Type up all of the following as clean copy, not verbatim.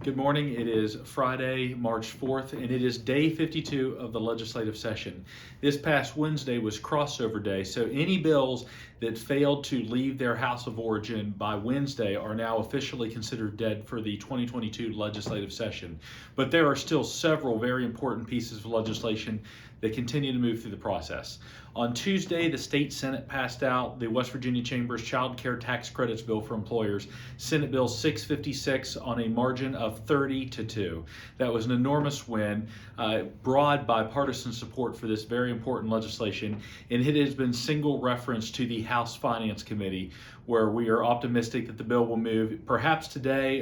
Good morning. It is Friday, March 4th, and it is day 52 of the legislative session. This past Wednesday was crossover day, so any bills that failed to leave their house of origin by Wednesday are now officially considered dead for the 2022 legislative session. But there are still several very important pieces of legislation that continue to move through the process. On Tuesday, the state Senate passed out the West Virginia Chamber's Child Care Tax Credits Bill for employers, Senate Bill 656, on a margin of 30-2. That was an enormous win, broad bipartisan support for this very important legislation, and it has been single reference to the House Finance Committee, where we are optimistic that the bill will move perhaps today,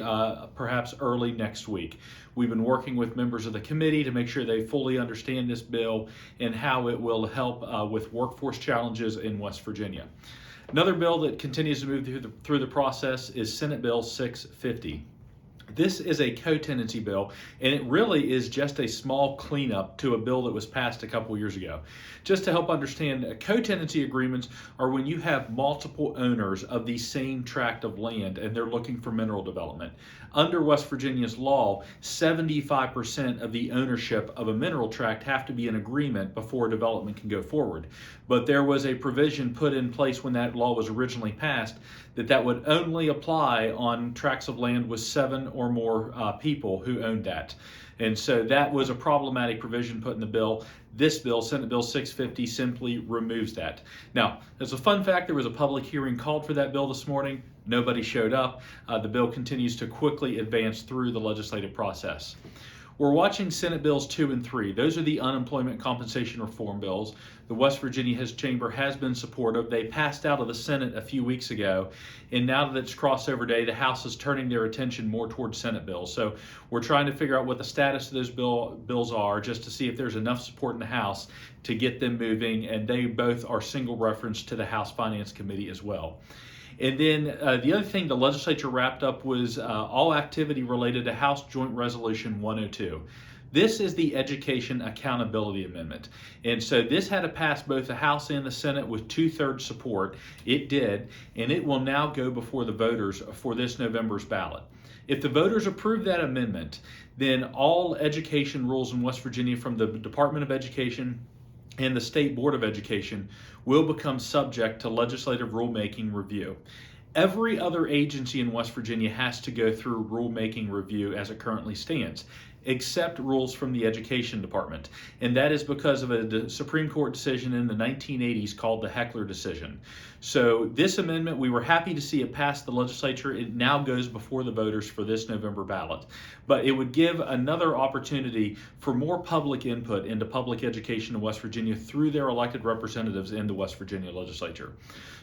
perhaps early next week. We've been working with members of the committee to make sure they fully understand this bill and how it will help with workforce challenges in West Virginia. Another bill that continues to move through the process is Senate Bill 650. This is a co-tenancy bill, and it really is just a small cleanup to a bill that was passed a couple years ago. Just to help understand, co-tenancy agreements are when you have multiple owners of the same tract of land and they're looking for mineral development. Under West Virginia's law, 75% of the ownership of a mineral tract have to be an agreement before development can go forward. But there was a provision put in place when that law was originally passed that would only apply on tracts of land with 7 or more people who owned that. And so that was a problematic provision put in the bill. This bill, Senate Bill 650, simply removes that. Now, as a fun fact, there was a public hearing called for that bill this morning. Nobody showed up. The bill continues to quickly advance through the legislative process. We're watching Senate Bills 2 and 3. Those are the unemployment compensation reform bills. The West Virginia Chamber has been supportive. They passed out of the Senate a few weeks ago, and now that it's crossover day, the House is turning their attention more towards Senate bills. So we're trying to figure out what the status of those bills are, just to see if there's enough support in the House to get them moving, and they both are single reference to the House Finance Committee as well. And then the other thing the legislature wrapped up was all activity related to House Joint Resolution 102. This is the Education Accountability Amendment. And so this had to pass both the House and the Senate with 2/3 support. It did, and it will now go before the voters for this November's ballot. If the voters approve that amendment, then all education rules in West Virginia from the Department of Education and the State Board of Education will become subject to legislative rulemaking review. Every other agency in West Virginia has to go through rulemaking review as it currently stands, except rules from the Education Department. And that is because of a Supreme Court decision in the 1980s called the Heckler decision. So this amendment, we were happy to see it pass the legislature. It now goes before the voters for this November ballot. But it would give another opportunity for more public input into public education in West Virginia through their elected representatives in the West Virginia legislature.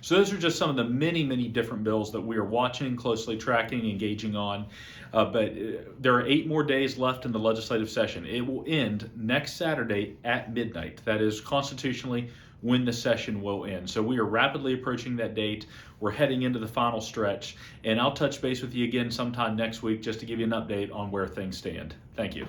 So those are just some of the many, many different bills that we are watching, closely tracking, engaging on. But there are 8 more days left in the legislative session. It will end next Saturday at midnight. That is constitutionally when the session will end. So we are rapidly approaching that date. We're heading into the final stretch, and I'll touch base with you again sometime next week just to give you an update on where things stand. Thank you.